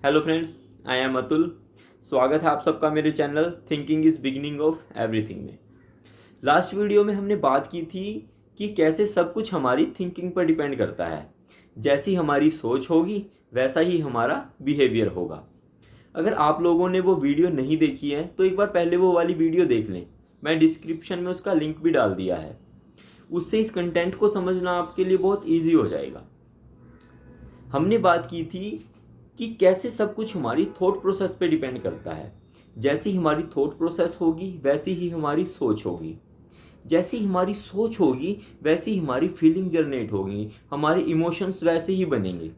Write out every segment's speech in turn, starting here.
Hello friends, I am Atul. स्वागत है आप सबका मेरे channel thinking is beginning of everything में। लास्ट वीडियो में हमने बात की थी कि कैसे सब कुछ हमारी थिंकिंग पर डिपेंड करता है। जैसी हमारी सोच होगी वैसा ही हमारा बिहेवियर होगा। अगर आप लोगों ने वो वीडियो नहीं देखी है तो एक बार पहले वो वाली वीडियो देख लें। मैं डिस्क्रिप्शन में उसका लिंक भी डाल दिया है। उससे इस कंटेंट को समझना आपके लिए बहुत ईजी हो जाएगा। हमने बात की थी कि कैसे सब कुछ हमारी थॉट प्रोसेस पे डिपेंड करता है। जैसी हमारी थॉट प्रोसेस होगी वैसी ही हमारी सोच होगी। जैसी हमारी सोच होगी वैसी हमारी फीलिंग जनरेट होगी, हमारे इमोशंस वैसे ही बनेंगे।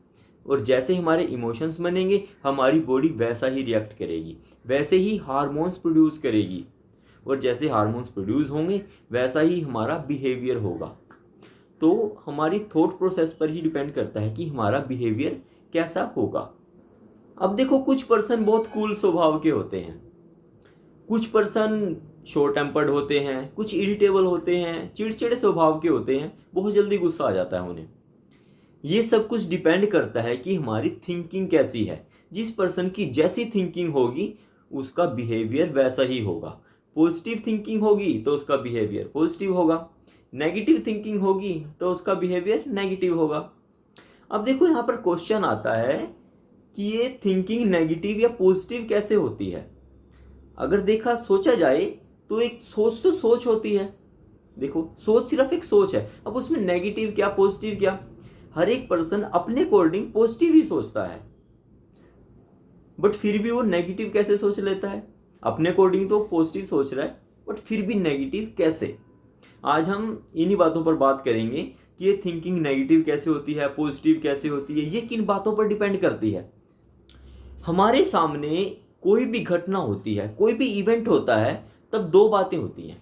और जैसे हमारे इमोशंस बनेंगे हमारी बॉडी वैसा ही रिएक्ट करेगी, वैसे ही हार्मोन्स प्रोड्यूस करेगी। और जैसे हार्मोन्स प्रोड्यूस होंगे वैसा ही हमारा बिहेवियर होगा। तो हमारी थॉट प्रोसेस पर ही डिपेंड करता है कि हमारा बिहेवियर कैसा होगा। अब देखो, कुछ पर्सन बहुत कूल स्वभाव के होते हैं, कुछ पर्सन शॉर्ट टेम्पर्ड होते हैं, कुछ इरिटेबल होते हैं, चिड़चिड़े स्वभाव के होते हैं, बहुत जल्दी गुस्सा आ जाता है उन्हें। ये सब कुछ डिपेंड करता है कि हमारी थिंकिंग कैसी है। जिस पर्सन की जैसी थिंकिंग होगी उसका बिहेवियर वैसा ही होगा। पॉजिटिव थिंकिंग होगी तो उसका बिहेवियर पॉजिटिव होगा, नेगेटिव थिंकिंग होगी तो उसका बिहेवियर नेगेटिव होगा। अब देखो, यहाँ पर क्वेश्चन आता है कि ये थिंकिंग नेगेटिव या पॉजिटिव कैसे होती है। अगर देखा सोचा जाए तो एक सोच तो सोच होती है। देखो, सोच सिर्फ एक सोच है, अब उसमें नेगेटिव क्या पॉजिटिव क्या। हर एक पर्सन अपने अकॉर्डिंग पॉजिटिव ही सोचता है, बट फिर भी वो नेगेटिव कैसे सोच लेता है। अपने अकॉर्डिंग तो पॉजिटिव सोच रहा है बट फिर भी नेगेटिव कैसे। आज हम इन्हीं बातों पर बात करेंगे कि ये थिंकिंग नेगेटिव कैसे होती है, पॉजिटिव कैसे होती है, ये किन बातों पर डिपेंड करती है। हमारे सामने कोई भी घटना होती है, कोई भी इवेंट होता है, तब दो बातें होती हैं।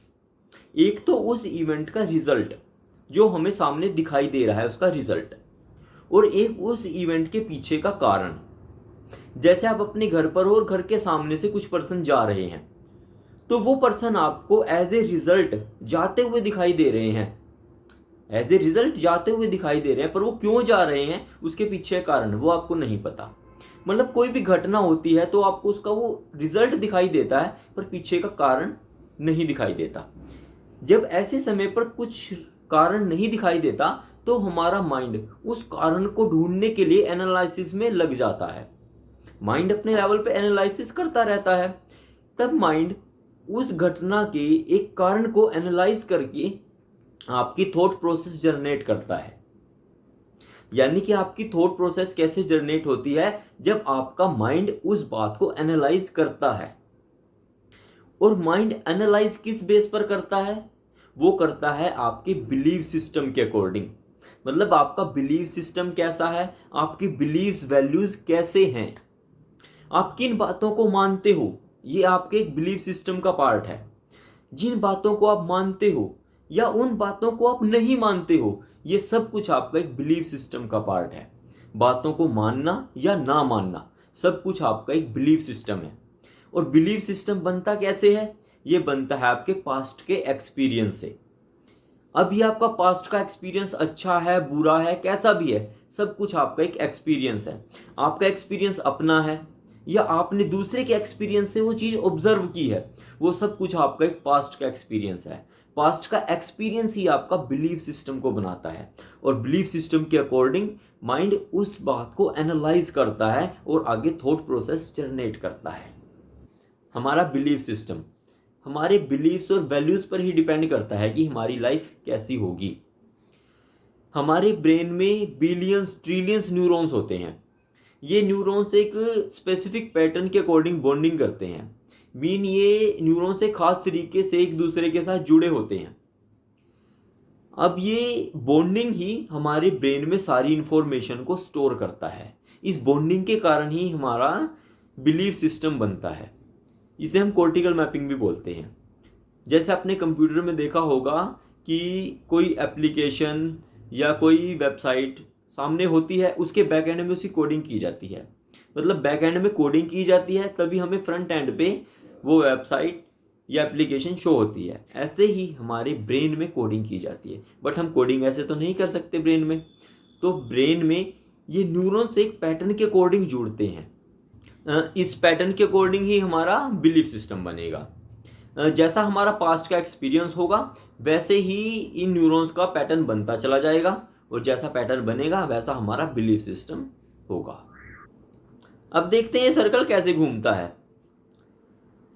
एक तो उस इवेंट का रिजल्ट जो हमें सामने दिखाई दे रहा है, उसका रिजल्ट। और एक उस इवेंट के पीछे का कारण। जैसे आप अपने घर पर हो और घर के सामने से कुछ पर्सन जा रहे हैं, तो वो पर्सन आपको एज ए रिजल्ट जाते हुए दिखाई दे रहे हैं, एज ए रिजल्ट जाते हुए दिखाई दे रहे हैं, पर वो क्यों जा रहे हैं उसके पीछे कारण वो आपको नहीं पता। मतलब कोई भी घटना होती है तो आपको उसका वो रिजल्ट दिखाई देता है पर पीछे का कारण नहीं दिखाई देता। जब ऐसे समय पर कुछ कारण नहीं दिखाई देता तो हमारा माइंड उस कारण को ढूंढने के लिए एनालिसिस में लग जाता है। माइंड अपने लेवल पे एनालिसिस करता रहता है। तब माइंड उस घटना के एक कारण को एनालाइज करके आपकी थॉट प्रोसेस जनरेट करता है। यानी कि आपकी थॉट प्रोसेस कैसे जनरेट होती है, जब आपका माइंड उस बात को एनालाइज करता है। और माइंड एनालाइज किस बेस पर करता है, वो करता है आपके बिलीव सिस्टम के अकॉर्डिंग। मतलब आपका बिलीव सिस्टम कैसा है, आपकी बिलीव्स वैल्यूज कैसे हैं, आप किन बातों को मानते हो, ये आपके एक बिलीव सिस्टम का पार्ट है। जिन बातों को आप मानते हो या उन बातों को आप नहीं मानते हो, ये सब कुछ आपका एक बिलीव सिस्टम का पार्ट है। बातों को मानना या ना मानना सब कुछ आपका एक बिलीव सिस्टम है। और बिलीव सिस्टम बनता कैसे है, ये बनता है आपके पास्ट के एक्सपीरियंस से। अब ये आपका पास्ट का एक्सपीरियंस अच्छा है बुरा है कैसा भी है, सब कुछ आपका एक एक्सपीरियंस है। आपका एक्सपीरियंस अपना है या आपने दूसरे के एक्सपीरियंस से वो चीज़ ऑब्जर्व की है, वो सब कुछ आपका एक पास्ट का एक्सपीरियंस है। पास्ट का एक्सपीरियंस ही आपका बिलीव सिस्टम को बनाता है। और बिलीव सिस्टम के अकॉर्डिंग माइंड उस बात को एनालाइज करता है और आगे थॉट प्रोसेस जनरेट करता है। हमारा बिलीव सिस्टम हमारे बिलीव्स और वैल्यूज पर ही डिपेंड करता है कि हमारी लाइफ कैसी होगी। हमारे ब्रेन में बिलियंस ट्रिलियंस न्यूरॉन्स होते हैं। ये न्यूरॉन्स एक स्पेसिफिक पैटर्न के अकॉर्डिंग बॉन्डिंग करते हैं। मीन ये न्यूरॉन्स एक खास तरीके से एक दूसरे के साथ जुड़े होते हैं। अब ये बॉन्डिंग ही हमारे ब्रेन में सारी इंफॉर्मेशन को स्टोर करता है। इस बॉन्डिंग के कारण ही हमारा बिलीव सिस्टम बनता है। इसे हम कॉर्टिकल मैपिंग भी बोलते हैं। जैसे आपने कंप्यूटर में देखा होगा कि कोई एप्लीकेशन या कोई वेबसाइट सामने होती है, उसके बैक एंड में उसकी कोडिंग की जाती है। मतलब बैक एंड में कोडिंग की जाती है तभी हमें फ्रंट एंड पे वो वेबसाइट या एप्लीकेशन शो होती है। ऐसे ही हमारे ब्रेन में कोडिंग की जाती है, बट हम कोडिंग ऐसे तो नहीं कर सकते ब्रेन में। तो ब्रेन में ये न्यूरॉन्स एक पैटर्न के अकॉर्डिंग जुड़ते हैं। इस पैटर्न के अकॉर्डिंग ही हमारा बिलीफ सिस्टम बनेगा। जैसा हमारा पास्ट का एक्सपीरियंस होगा वैसे ही इन न्यूरॉन्स का पैटर्न बनता चला जाएगा, और जैसा पैटर्न बनेगा वैसा हमारा बिलीफ सिस्टम होगा। अब देखते हैं ये सर्कल कैसे घूमता है।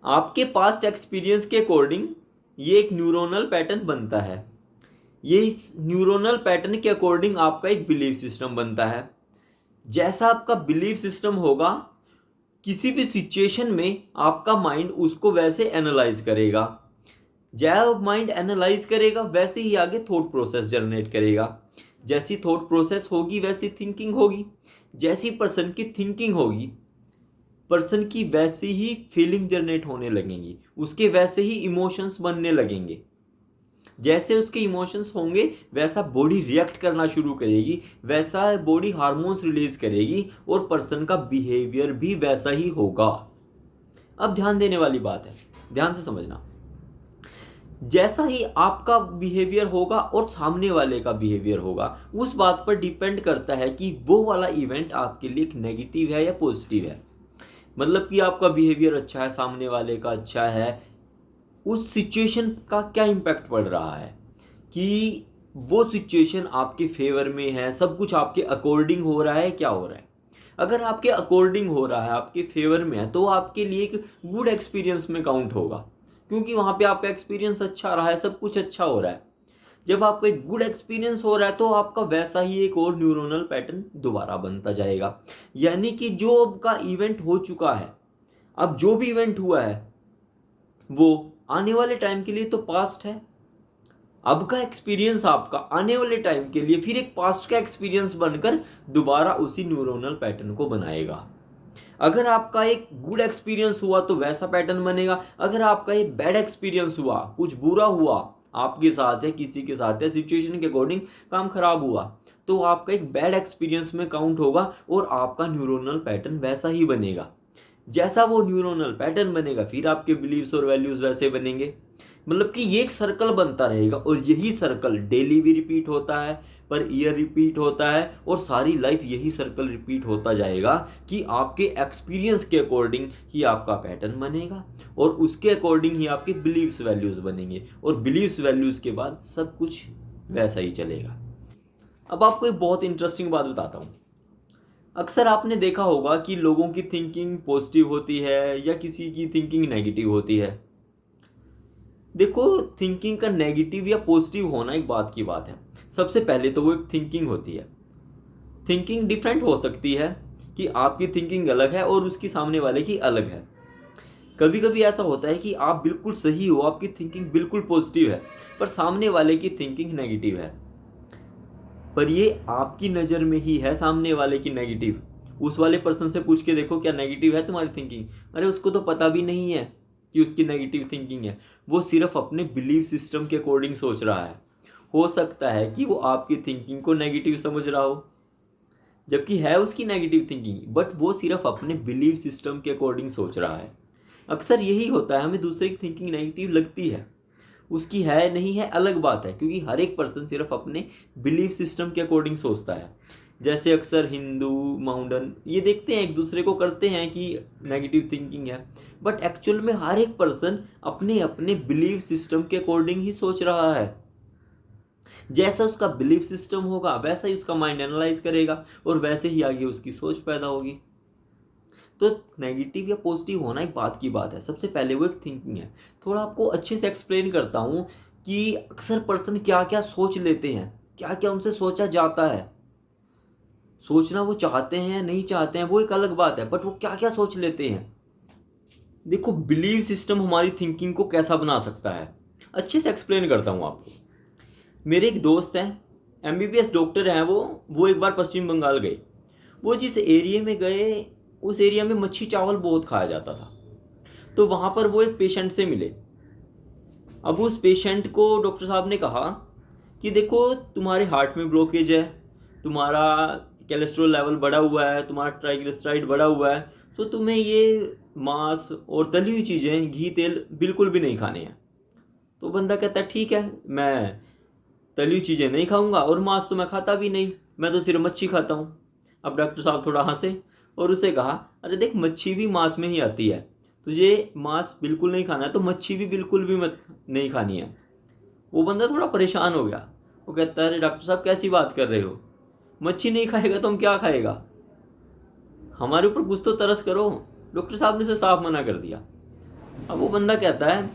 आपके पास्ट एक्सपीरियंस के अकॉर्डिंग ये एक न्यूरोनल पैटर्न बनता है। ये इस न्यूरोनल पैटर्न के अकॉर्डिंग आपका एक बिलीफ सिस्टम बनता है। जैसा आपका बिलीफ सिस्टम होगा, किसी भी सिचुएशन में आपका माइंड उसको वैसे एनालाइज करेगा। जब माइंड एनालाइज करेगा वैसे ही आगे थॉट प्रोसेस जनरेट करेगा। जैसी थॉट प्रोसेस होगी वैसी थिंकिंग होगी। जैसी पर्सन की थिंकिंग होगी, पर्सन की वैसी ही फीलिंग जनरेट होने लगेंगी, उसके वैसे ही इमोशंस बनने लगेंगे। जैसे उसके इमोशंस होंगे वैसा बॉडी रिएक्ट करना शुरू करेगी, वैसा बॉडी हार्मोन्स रिलीज करेगी, और पर्सन का बिहेवियर भी वैसा ही होगा। अब ध्यान देने वाली बात है, ध्यान से समझना। जैसा ही आपका बिहेवियर होगा और सामने वाले का बिहेवियर होगा, उस बात पर डिपेंड करता है कि वो वाला इवेंट आपके लिए नेगेटिव है या पॉजिटिव है। मतलब कि आपका बिहेवियर अच्छा है, सामने वाले का अच्छा है, उस सिचुएशन का क्या इम्पैक्ट पड़ रहा है कि वो सिचुएशन आपके फेवर में है, सब कुछ आपके अकॉर्डिंग हो रहा है, क्या हो रहा है। अगर आपके अकॉर्डिंग हो रहा है, आपके फेवर में है, तो आपके लिए एक गुड एक्सपीरियंस में काउंट होगा, क्योंकि वहां पे आपका एक्सपीरियंस अच्छा रहा है, सब कुछ अच्छा हो रहा है। जब आपका एक गुड एक्सपीरियंस हो रहा है तो आपका वैसा ही एक और न्यूरोनल पैटर्न दोबारा बनता जाएगा। यानी कि जो आपका इवेंट हो चुका है, अब जो भी इवेंट हुआ है वो आने वाले टाइम के लिए तो पास्ट है। अब का एक्सपीरियंस आपका आने वाले टाइम के लिए फिर एक पास्ट का एक्सपीरियंस बनकर दोबारा उसी न्यूरोनल पैटर्न को बनाएगा। अगर आपका एक गुड एक्सपीरियंस हुआ तो वैसा पैटर्न बनेगा। अगर आपका एक बैड एक्सपीरियंस हुआ, कुछ बुरा हुआ आपके साथ है, किसी के साथ है, सिचुएशन के अकॉर्डिंग काम खराब हुआ, तो आपका एक बैड एक्सपीरियंस में काउंट होगा और आपका न्यूरोनल पैटर्न वैसा ही बनेगा। जैसा वो न्यूरोनल पैटर्न बनेगा फिर आपके बिलीव्स और वैल्यूज वैसे बनेंगे। मतलब कि ये एक सर्कल बनता रहेगा, और यही सर्कल डेली भी रिपीट होता है, पर ईयर रिपीट होता है, और सारी लाइफ यही सर्कल रिपीट होता जाएगा कि आपके एक्सपीरियंस के अकॉर्डिंग ही आपका पैटर्न बनेगा, और उसके अकॉर्डिंग ही आपके बिलीव्स वैल्यूज बनेंगे, और बिलीव्स वैल्यूज के बाद सब कुछ वैसा ही चलेगा। अब आपको एक बहुत इंटरेस्टिंग बात बताता हूँ। अक्सर आपने देखा होगा कि लोगों की थिंकिंग पॉजिटिव होती है या किसी की थिंकिंग नेगेटिव होती है। देखो, थिंकिंग का नेगेटिव या पॉजिटिव होना एक बात की बात है। सबसे पहले तो वो एक थिंकिंग होती है। थिंकिंग डिफरेंट हो सकती है कि आपकी थिंकिंग अलग है और उसकी सामने वाले की अलग है। कभी कभी ऐसा होता है कि आप बिल्कुल सही हो, आपकी थिंकिंग बिल्कुल पॉजिटिव है, पर सामने वाले की थिंकिंग नेगेटिव है। पर ये आपकी नज़र में ही है सामने वाले की नेगेटिव। उस वाले पर्सन से पूछ के देखो क्या नेगेटिव है तुम्हारी थिंकिंग। अरे उसको तो पता भी नहीं है कि उसकी नेगेटिव थिंकिंग है। वो सिर्फ अपने बिलीव सिस्टम के अकॉर्डिंग सोच रहा है। हो सकता है कि वो आपकी थिंकिंग को नेगेटिव समझ रहा हो, जबकि है उसकी नेगेटिव थिंकिंग, बट वो सिर्फ अपने बिलीव सिस्टम के अकॉर्डिंग सोच रहा है। अक्सर यही होता है, हमें दूसरे की थिंकिंग नेगेटिव लगती है, उसकी है नहीं है अलग बात है, क्योंकि हर एक पर्सन सिर्फ अपने बिलीफ सिस्टम के अकॉर्डिंग सोचता है। जैसे अक्सर हिंदू माउंडन ये देखते हैं, एक दूसरे को करते हैं कि नेगेटिव थिंकिंग है, बट एक्चुअल में हर एक पर्सन अपने अपने बिलीफ सिस्टम के अकॉर्डिंग ही सोच रहा है। जैसा उसका बिलीफ सिस्टम होगा वैसा ही उसका माइंड एनालाइज करेगा, और वैसे ही आगे उसकी सोच पैदा होगी। तो नेगेटिव या पॉजिटिव होना एक बात की बात है, सबसे पहले वो एक थिंकिंग है। थोड़ा आपको अच्छे से एक्सप्लेन करता हूँ कि अक्सर पर्सन क्या क्या सोच लेते हैं, क्या क्या उनसे सोचा जाता है। सोचना वो चाहते हैं नहीं चाहते हैं वो एक अलग बात है, बट वो क्या क्या सोच लेते हैं। देखो, बिलीव सिस्टम हमारी थिंकिंग को कैसा बना सकता है, अच्छे से एक्सप्लेन करता हूँ आपको। मेरे एक दोस्त हैं, एमबीबीएस डॉक्टर हैं वो एक बार पश्चिम बंगाल गए। वो जिस एरिया में गए उस एरिया में मच्छी चावल बहुत खाया जाता था। तो वहाँ पर वो एक पेशेंट से मिले। अब उस पेशेंट को डॉक्टर साहब ने कहा कि देखो, तुम्हारे हार्ट में ब्लॉकेज है, तुम्हारा कोलेस्ट्रॉल लेवल बढ़ा हुआ है, तुम्हारा ट्राइग्लिसराइड बढ़ा हुआ है, तो तुम्हें ये मांस और तली हुई चीज़ें, घी तेल बिल्कुल भी नहीं खाने हैं। तो बंदा कहता है ठीक है, मैं तली हुई चीज़ें नहीं खाऊंगा और मांस तो मैं खाता भी नहीं, मैं तो सिर्फ मच्छी खाता हूँ। अब डॉक्टर साहब थोड़ा हंसे, और उसे कहा, अरे देख मच्छी भी मांस में ही आती है, तुझे मांस बिल्कुल नहीं खाना है तो मच्छी भी बिल्कुल भी मत नहीं खानी है। वो बंदा थोड़ा परेशान हो गया। वो कहता है, अरे डॉक्टर साहब कैसी बात कर रहे हो, मच्छी नहीं खाएगा तो हम क्या खाएगा, हमारे ऊपर कुछ तो तरस करो। डॉक्टर साहब ने उसे साफ मना कर दिया। अब वो बंदा कहता है,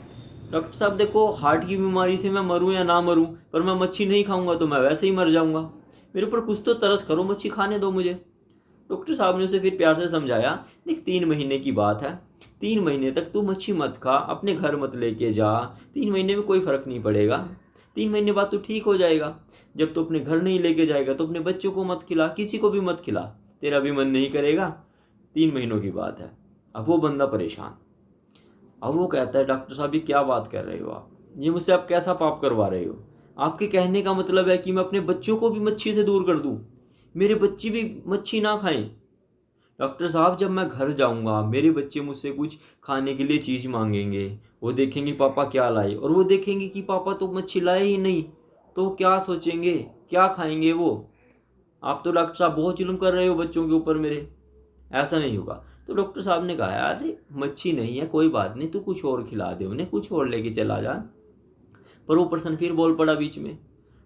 डॉक्टर साहब देखो, हार्ट की बीमारी से मैं मरूं या ना मरूं, पर मैं मच्छी नहीं खाऊंगा तो मैं वैसे ही मर जाऊंगा, मेरे ऊपर कुछ तो तरस करो, मच्छी खाने दो मुझे। डॉक्टर साहब ने उसे फिर प्यार से समझाया, देख 3 महीने की बात है, 3 महीने तक तू मच्छी मत खा, अपने घर मत लेके जा, 3 महीने में कोई फर्क नहीं पड़ेगा, 3 महीने बाद तू ठीक हो जाएगा। जब तू अपने घर नहीं लेके जाएगा तो अपने बच्चों को मत खिला, किसी को भी मत खिला, तेरा भी मन नहीं करेगा, 3 महीनों की बात है। अब वो बंदा परेशान। अब वो कहता है, डॉक्टर साहब ये क्या बात कर रहे हो आप, ये मुझसे आप कैसा पाप करवा रहे हो, आपके कहने का मतलब है कि मैं अपने बच्चों को भी मच्छी से दूर कर दूं, मेरे बच्चे भी मच्छी ना खाएं। डॉक्टर साहब जब मैं घर जाऊंगा मेरे बच्चे मुझसे कुछ खाने के लिए चीज़ मांगेंगे, वो देखेंगे पापा क्या लाए, और वो देखेंगे कि पापा तो मच्छी लाए ही नहीं, तो क्या सोचेंगे, क्या खाएंगे वो। आप तो डॉक्टर साहब बहुत जुल्म कर रहे हो बच्चों के ऊपर मेरे, ऐसा नहीं होगा। तो डॉक्टर साहब ने कहा, अरे मच्छी नहीं है कोई बात नहीं, तू कुछ और खिला दे उन्हें, कुछ और लेके चला जा। पर वो पर्सन फिर बोल पड़ा बीच में,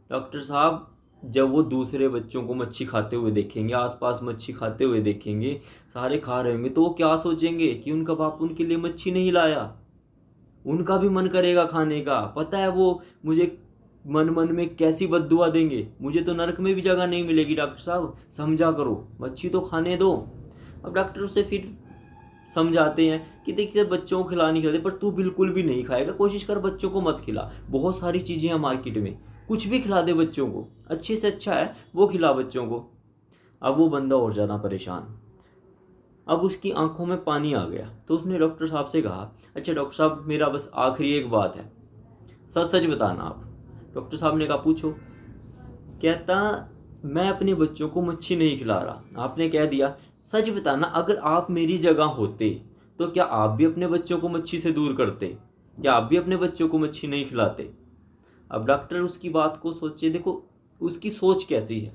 डॉक्टर साहब जब वो दूसरे बच्चों को मच्छी खाते हुए देखेंगे, आसपास मच्छी खाते हुए देखेंगे, सारे खा रहे होंगे, तो वो क्या सोचेंगे कि उनका बाप उनके लिए मच्छी नहीं लाया, उनका भी मन करेगा खाने का, पता है वो मुझे मन मन में कैसी बद्दुआ देंगे, मुझे तो नरक में भी जगह नहीं मिलेगी, डॉक्टर साहब समझा करो, मच्छी तो खाने दो। अब डॉक्टर उसे फिर समझाते हैं कि देखिए बच्चों को खिला नहीं खिलाते, पर तू बिल्कुल भी नहीं खाएगा, कोशिश कर बच्चों को मत खिला, बहुत सारी चीज़ें हैं मार्केट में, कुछ भी खिला दे बच्चों को, अच्छे से अच्छा है वो खिला बच्चों को। अब वो बंदा और ज़्यादा परेशान, अब उसकी आंखों में पानी आ गया। तो उसने डॉक्टर साहब से कहा, अच्छा डॉक्टर साहब मेरा बस आखिरी एक बात है, सच सच बताना आप। डॉक्टर साहब ने कहा, पूछो। कहता, मैं अपने बच्चों को मच्छी नहीं खिला रहा, आपने कह दिया, सच बताना अगर आप मेरी जगह होते तो क्या आप भी अपने बच्चों को मच्छी से दूर करते, क्या आप भी अपने बच्चों को मच्छी नहीं खिलाते। अब डॉक्टर उसकी बात को सोचे, देखो उसकी सोच कैसी है,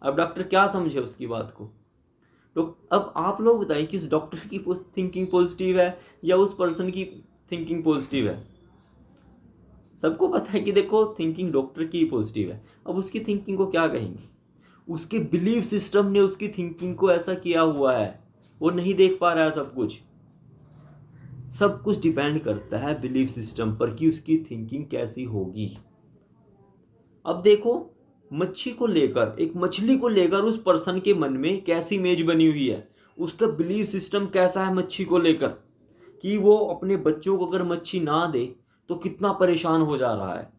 अब डॉक्टर क्या समझे उसकी बात को। तो अब आप लोग बताएं कि उस डॉक्टर की थिंकिंग पॉजिटिव है या उस पर्सन की थिंकिंग पॉजिटिव है। सबको पता है कि देखो थिंकिंग डॉक्टर की पॉजिटिव है। अब उसकी थिंकिंग को क्या कहेंगे, उसके बिलीफ सिस्टम ने उसकी थिंकिंग को ऐसा किया हुआ है, वो नहीं देख पा रहा है सब कुछ। सब कुछ डिपेंड करता है बिलीफ सिस्टम पर कि उसकी थिंकिंग कैसी होगी। अब देखो मच्छी को लेकर, एक मछली को लेकर उस पर्सन के मन में कैसी इमेज बनी हुई है, उसका बिलीफ सिस्टम कैसा है मच्छी को लेकर, कि वो अपने बच्चों को अगर मच्छी ना दे तो कितना परेशान हो जा रहा है।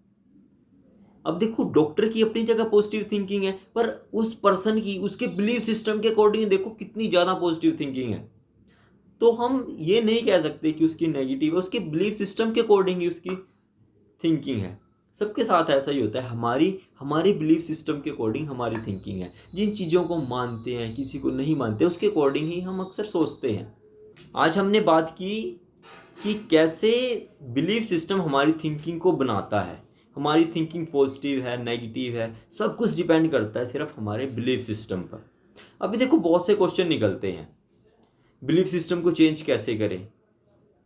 अब देखो डॉक्टर की अपनी जगह पॉजिटिव थिंकिंग है, पर उस पर्सन की उसके बिलीफ सिस्टम के अकॉर्डिंग देखो कितनी ज़्यादा पॉजिटिव थिंकिंग है। तो हम ये नहीं कह सकते कि उसकी नेगेटिव है, उसके बिलीफ सिस्टम के अकॉर्डिंग ही उसकी थिंकिंग है। सबके साथ ऐसा ही होता है, हमारी हमारे बिलीफ सिस्टम के अकॉर्डिंग हमारी थिंकिंग है। जिन चीज़ों को मानते हैं, किसी को नहीं मानते, उसके अकॉर्डिंग ही हम अक्सर सोचते हैं। आज हमने बात की कि कैसे बिलीफ सिस्टम हमारी थिंकिंग को बनाता है। हमारी थिंकिंग पॉजिटिव है, नेगेटिव है, सब कुछ डिपेंड करता है सिर्फ हमारे बिलीफ सिस्टम पर। अभी देखो बहुत से क्वेश्चन निकलते हैं, बिलीफ सिस्टम को चेंज कैसे करें,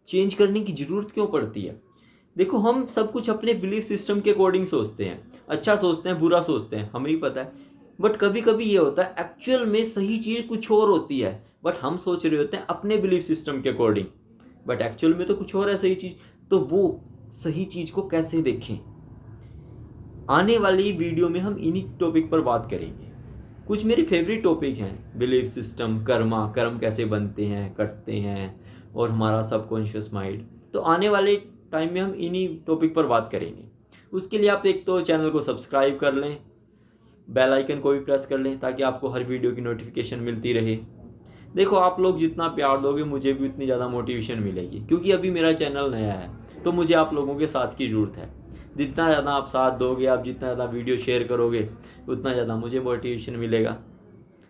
चेंज करने की ज़रूरत क्यों पड़ती है। देखो हम सब कुछ अपने बिलीफ सिस्टम के अकॉर्डिंग सोचते हैं, अच्छा सोचते हैं, बुरा सोचते हैं, हमें ही पता है। बट कभी कभी ये होता है एक्चुअल में सही चीज़ कुछ और होती है, बट हम सोच रहे होते हैं अपने बिलीफ सिस्टम के अकॉर्डिंग, बट एक्चुअल में तो कुछ और है सही चीज़। तो वो सही चीज़ को कैसे देखें, आने वाली वीडियो में हम इन्हीं टॉपिक पर बात करेंगे। कुछ मेरे फेवरेट टॉपिक हैं, बिलीफ सिस्टम, कर्मा, कर्म कैसे बनते हैं, कटते हैं, और हमारा सबकॉन्शियस माइंड। तो आने वाले टाइम में हम इन्हीं टॉपिक पर बात करेंगे। उसके लिए आप एक तो चैनल को सब्सक्राइब कर लें, बेल आइकन को भी प्रेस कर लें, ताकि आपको हर वीडियो की नोटिफिकेशन मिलती रहे। देखो आप लोग जितना प्यार दोगे मुझे भी उतनी ज़्यादा मोटिवेशन मिलेगी, क्योंकि अभी मेरा चैनल नया है, तो मुझे आप लोगों के साथ की ज़रूरत है। जितना ज़्यादा आप साथ दोगे, आप जितना ज़्यादा वीडियो शेयर करोगे, उतना ज़्यादा मुझे मोटिवेशन मिलेगा।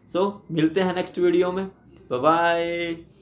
सो मिलते हैं नेक्स्ट वीडियो में, बाय बाय।